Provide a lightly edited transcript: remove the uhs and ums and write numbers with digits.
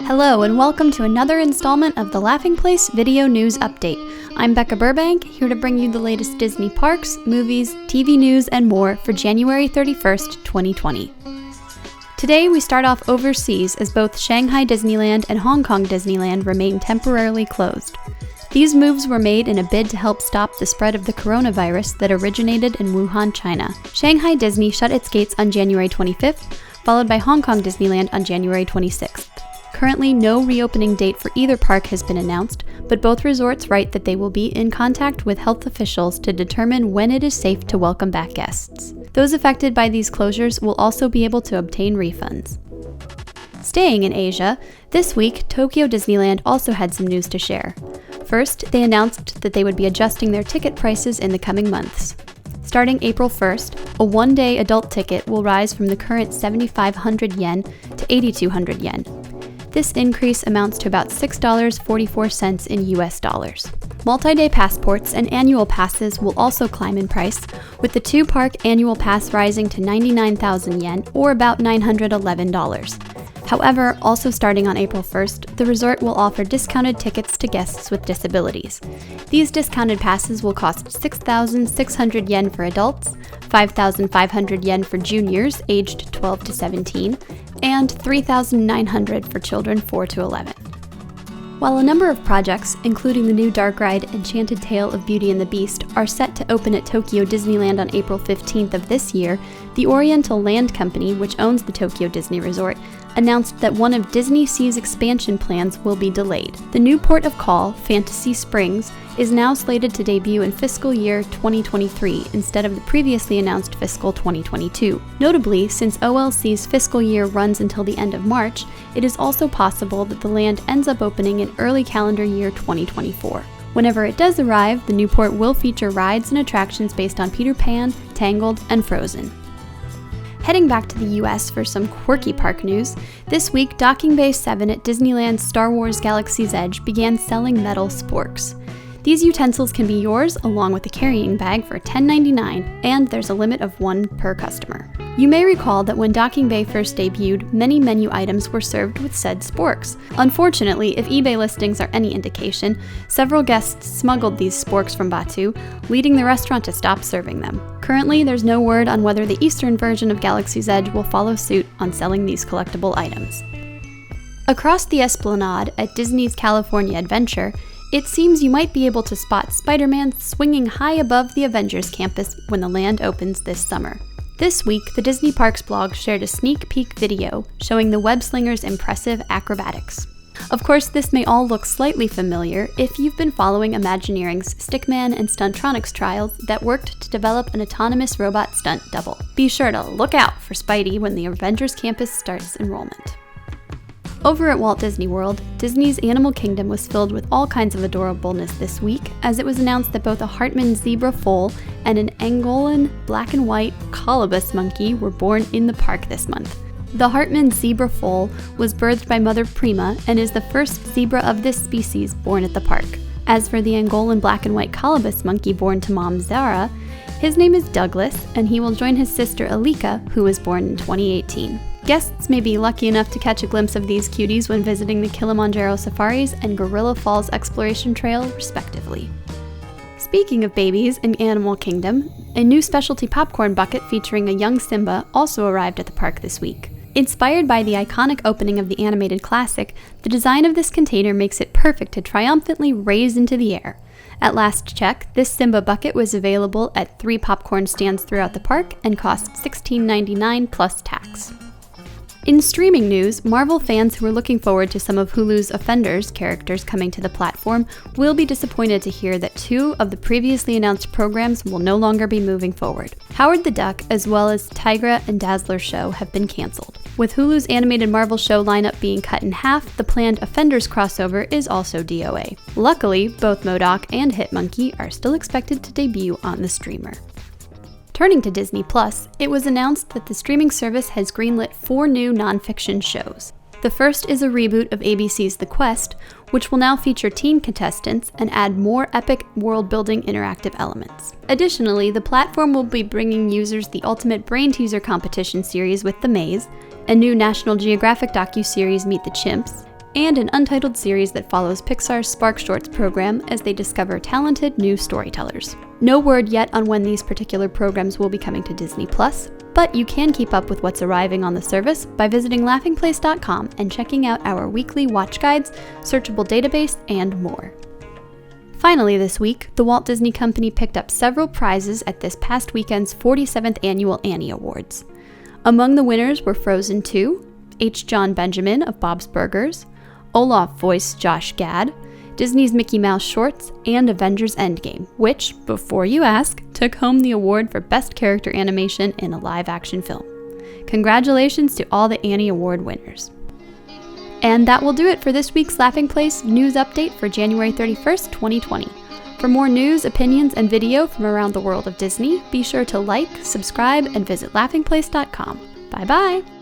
Hello and welcome to another installment of the Laughing Place Video News Update. I'm Becca Burbank, here to bring you the latest Disney parks, movies, TV news, and more for January 31st, 2020. Today we start off overseas as both Shanghai Disneyland and Hong Kong Disneyland remain temporarily closed. These moves were made in a bid to help stop the spread of the coronavirus that originated in Wuhan, China. Shanghai Disney shut its gates on January 25th, followed by Hong Kong Disneyland on January 26th. Currently, no reopening date for either park has been announced, but both resorts write that they will be in contact with health officials to determine when it is safe to welcome back guests. Those affected by these closures will also be able to obtain refunds. Staying in Asia, this week, Tokyo Disneyland also had some news to share. First, they announced that they would be adjusting their ticket prices in the coming months. Starting April 1st, a one-day adult ticket will rise from the current 7,500 yen to 8,200 yen. This increase amounts to about $6.44 in US dollars. Multi-day passports and annual passes will also climb in price, with the two-park annual pass rising to 99,000 yen, or about $911. However, also starting on April 1st, the resort will offer discounted tickets to guests with disabilities. These discounted passes will cost 6,600 yen for adults, 5,500 yen for juniors aged 12 to 17, and 3,900 for children 4 to 11. While a number of projects, including the new dark ride Enchanted Tale of Beauty and the Beast, are set to open at Tokyo Disneyland on April 15th of this year, the Oriental Land Company, which owns the Tokyo Disney Resort, announced that one of DisneySea's expansion plans will be delayed. The new port of call, Fantasy Springs, is now slated to debut in fiscal year 2023 instead of the previously announced fiscal 2022. Notably, since OLC's fiscal year runs until the end of March, it is also possible that the land ends up opening in early calendar year 2024. Whenever it does arrive, the new port will feature rides and attractions based on Peter Pan, Tangled, and Frozen. Heading back to the US for some quirky park news, this week Docking Bay 7 at Disneyland's Star Wars Galaxy's Edge began selling metal sporks. These utensils can be yours along with a carrying bag for $10.99, and there's a limit of one per customer. You may recall that when Docking Bay first debuted, many menu items were served with said sporks. Unfortunately, if eBay listings are any indication, several guests smuggled these sporks from Batu, leading the restaurant to stop serving them. Currently, there's no word on whether the Eastern version of Galaxy's Edge will follow suit on selling these collectible items. Across the Esplanade at Disney's California Adventure, it seems you might be able to spot SpiderMan swinging high above the Avengers Campus when the land opens this summer. This week, the Disney Parks blog shared a sneak peek video showing the web-slinger's impressive acrobatics. Of course, this may all look slightly familiar if you've been following Imagineering's Stickman and Stuntronics trials that worked to develop an autonomous robot stunt double. Be sure to look out for Spidey when the Avengers Campus starts enrollment. Over at Walt Disney World, Disney's Animal Kingdom was filled with all kinds of adorableness this week, as it was announced that both a Hartmann zebra foal and an Angolan black and white colobus monkey were born in the park this month. The Hartmann zebra foal was birthed by Mother Prima and is the first zebra of this species born at the park. As for the Angolan black and white colobus monkey born to Mom Zara, his name is Douglas, and he will join his sister Alika, who was born in 2018. Guests may be lucky enough to catch a glimpse of these cuties when visiting the Kilimanjaro Safaris and Gorilla Falls Exploration Trail, respectively. Speaking of babies in Animal Kingdom, a new specialty popcorn bucket featuring a young Simba also arrived at the park this week. Inspired by the iconic opening of the animated classic, the design of this container makes it perfect to triumphantly raise into the air. At last check, this Simba bucket was available at 3 popcorn stands throughout the park and cost $16.99 plus tax. In streaming news, Marvel fans who are looking forward to some of Hulu's Offenders characters coming to the platform will be disappointed to hear that 2 of the previously announced programs will no longer be moving forward. Howard the Duck, as well as Tigra and Dazzler show, have been canceled. With Hulu's animated Marvel show lineup being cut in half, the planned Offenders crossover is also DOA. Luckily, both MODOK and Hitmonkey are still expected to debut on the streamer. Turning to Disney+, it was announced that the streaming service has greenlit 4 new nonfiction shows. The first is a reboot of ABC's The Quest, which will now feature teen contestants and add more epic world-building interactive elements. Additionally, the platform will be bringing users the Ultimate Brain Teaser competition series with The Maze, a new National Geographic docuseries Meet the Chimps, and an untitled series that follows Pixar's Spark Shorts program as they discover talented new storytellers. No word yet on when these particular programs will be coming to Disney+, but you can keep up with what's arriving on the service by visiting laughingplace.com and checking out our weekly watch guides, searchable database, and more. Finally this week, the Walt Disney Company picked up several prizes at this past weekend's 47th Annual Annie Awards. Among the winners were Frozen 2, H. John Benjamin of Bob's Burgers, Olaf voiced Josh Gad, Disney's Mickey Mouse Shorts, and Avengers Endgame, which, before you ask, took home the award for Best Character Animation in a Live-Action Film. Congratulations to all the Annie Award winners. And that will do it for this week's Laughing Place news update for January 31st, 2020. For more news, opinions, and video from around the world of Disney, be sure to like, subscribe, and visit laughingplace.com. Bye-bye!